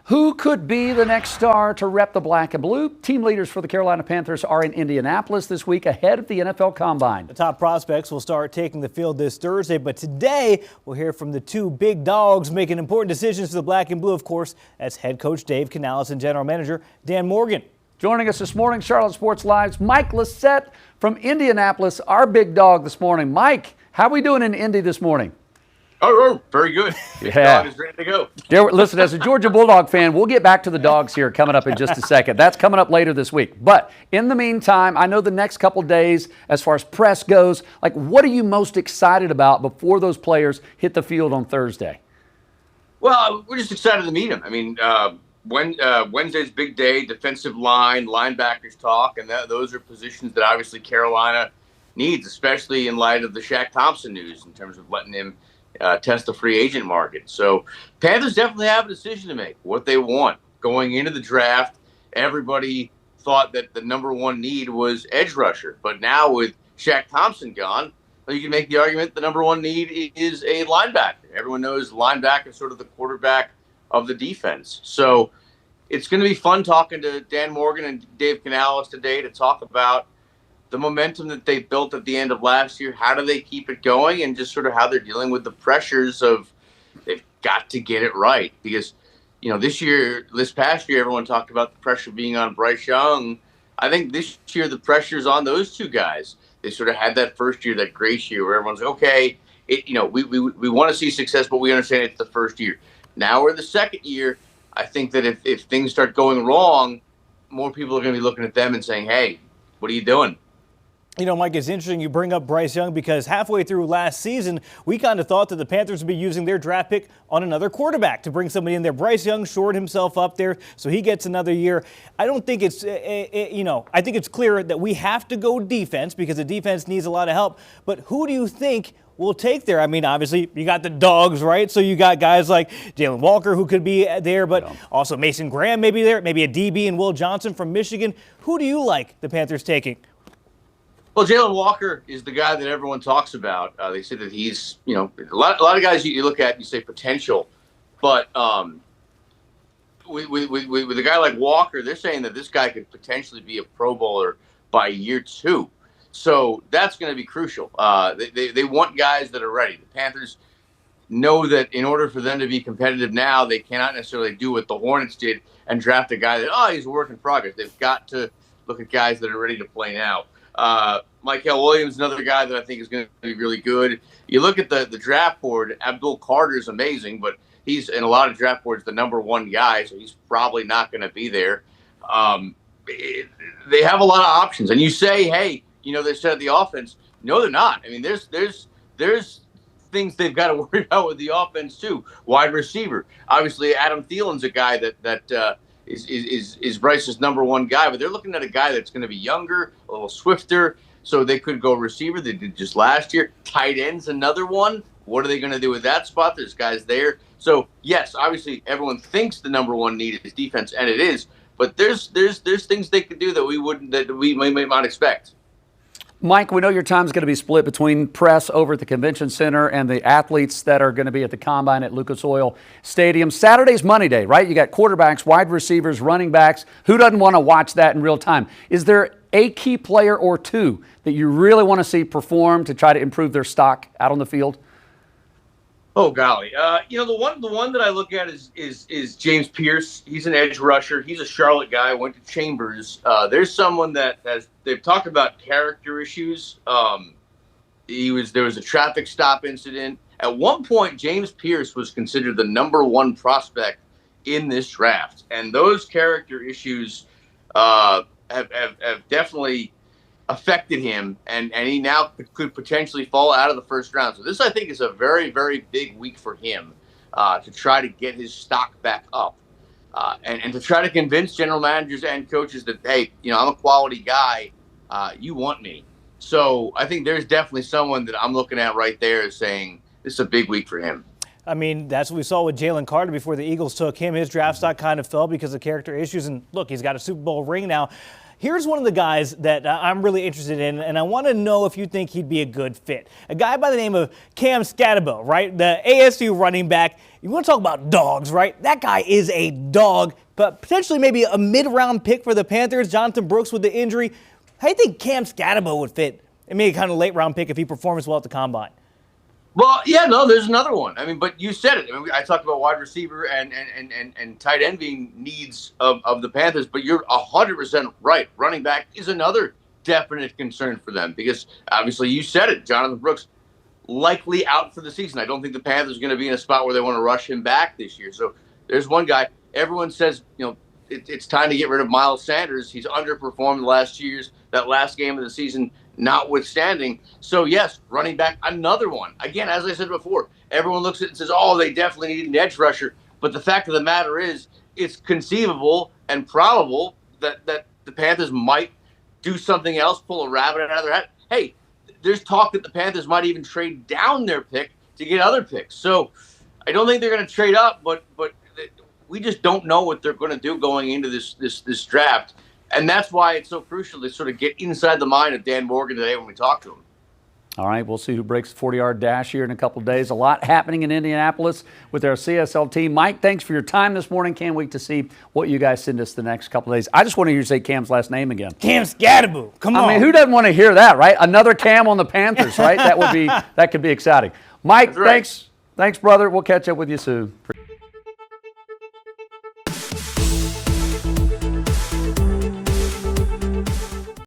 Who could be the next star to rep the black and blue? Team leaders for the Carolina Panthers are in Indianapolis this week ahead of the NFL Combine. The top prospects will start taking the field this Thursday, but today we'll hear from the two big dogs making important decisions for the black and blue. Of course, that's head coach Dave Canales and general manager Dan Morgan. Joining us this morning, Charlotte Sports Live's Mike Lissette from Indianapolis, our big dog this morning. Mike, how are we doing in Indy this morning? Oh, very good. The dog is ready to go. Listen, as a Georgia Bulldog fan, we'll get back to the dogs here coming up in just a second. That's coming up later this week. But in the meantime, I know the next couple days, as far as press goes, what are you most excited about before those players hit the field on Thursday? Well, we're just excited to meet them. I mean, Wednesday's big day, defensive line, linebackers talk, and those are positions that obviously Carolina needs, especially in light of the Shaq Thompson news in terms of letting him test the free agent market. So Panthers definitely have a decision to make, what they want. Going into the draft, everybody thought that the number one need was edge rusher. But now with Shaq Thompson gone, you can make the argument the number one need is a linebacker. Everyone knows linebacker is sort of the quarterback of the defense. So it's going to be fun talking to Dan Morgan and Dave Canales today to talk about the momentum that they built at the end of last year. How do they keep it going, and just sort of how they're dealing with the pressures of they've got to get it right. Because, this past year, everyone talked about the pressure being on Bryce Young. I think this year the pressure's on those two guys. They sort of had that first year, that grace year, where everyone's like, okay, we want to see success, but we understand it's the first year. Now we're the second year. I think that if things start going wrong, more people are going to be looking at them and saying, hey, what are you doing? Mike, it's interesting you bring up Bryce Young because halfway through last season, we kind of thought that the Panthers would be using their draft pick on another quarterback to bring somebody in there. Bryce Young shored himself up there, so he gets another year. I don't think it's, I think it's clear that we have to go defense because the defense needs a lot of help. But who do you think will take there? I mean, obviously, you got the dogs, right? So you got guys like Jalen Walker who could be there, but also Mason Graham maybe there, maybe a DB and Will Johnson from Michigan. Who do you like the Panthers taking? Well, Jalen Walker is the guy that everyone talks about. They say that he's, a lot of guys you look at and you say potential, but with a guy like Walker, they're saying that this guy could potentially be a Pro Bowler by year 2. So that's going to be crucial. They want guys that are ready. The Panthers know that in order for them to be competitive now, they cannot necessarily do what the Hornets did and draft a guy that, he's a work in progress. They've got to look at guys that are ready to play now. Michael Williams, another guy that I think is going to be really good. You look at the draft board, Abdul Carter is amazing, but he's in a lot of draft boards the number one guy, so he's probably not going to be there. They have a lot of options. And you say, hey, they said the offense. No, they're not. I mean, there's things they've got to worry about with the offense too. Wide receiver. Obviously, Adam Thielen's a guy that is Bryce's number one guy, but they're looking at a guy that's going to be younger, a little swifter, so they could go receiver. They did just last year. Tight end's another one. What are they going to do with that spot? There's guys there. So, yes, obviously everyone thinks the number one need is defense, and it is, but there's things they could do that we may not expect. Mike, we know your time is going to be split between press over at the Convention Center and the athletes that are going to be at the Combine at Lucas Oil Stadium. Saturday's Money Day, right? You got quarterbacks, wide receivers, running backs. Who doesn't want to watch that in real time? Is there a key player or two that you really want to see perform to try to improve their stock out on the field? Oh golly, the one that I look at is James Pierce. He's an edge rusher. He's a Charlotte guy. Went to Chambers. There's someone that they've talked about character issues. There was a traffic stop incident. At one point, James Pierce was considered the number one prospect in this draft, and those character issues have definitely affected him, and he now could potentially fall out of the first round. So this, I think, is a very, very big week for him to try to get his stock back up and to try to convince general managers and coaches that, hey, I'm a quality guy. You want me. So I think there's definitely someone that I'm looking at right there saying this is a big week for him. I mean, that's what we saw with Jalen Carter before the Eagles took him. His draft stock kind of fell because of character issues. And look, he's got a Super Bowl ring now. Here's one of the guys that I'm really interested in, and I want to know if you think he'd be a good fit. A guy by the name of Cam Scatterbo, right? The ASU running back. You want to talk about dogs, right? That guy is a dog, but potentially maybe a mid-round pick for the Panthers. Jonathan Brooks with the injury. How do you think Cam Scatterbo would fit? It may be kind of late-round pick if he performs well at the Combine. Well, yeah, no, there's another one. I mean, but you said it. I mean, I talked about wide receiver and tight end being needs of the Panthers, but you're 100% right. Running back is another definite concern for them because obviously you said it. Jonathan Brooks likely out for the season. I don't think the Panthers are going to be in a spot where they want to rush him back this year. So there's one guy. Everyone says, it's time to get rid of Miles Sanders. He's underperformed the last 2 years. That last game of the season notwithstanding. So, yes, running back, another one. Again, as I said before, everyone looks at it and says, oh, they definitely need an edge rusher. But the fact of the matter is, it's conceivable and probable that the Panthers might do something else, pull a rabbit out of their hat. Hey, there's talk that the Panthers might even trade down their pick to get other picks. So I don't think they're going to trade up, but we just don't know what they're going to do going into this draft. And that's why it's so crucial to sort of get inside the mind of Dan Morgan today when we talk to him. All right, we'll see who breaks the 40-yard dash here in a couple of days. A lot happening in Indianapolis with our CSL team. Mike, thanks for your time this morning. Can't wait to see what you guys send us the next couple of days. I just want to hear you say Cam's last name again. Cam Scatterbo. Come on. I mean, who doesn't want to hear that, right? Another Cam on the Panthers, right? That could be exciting. Mike, That's right. Thanks, brother. We'll catch up with you soon.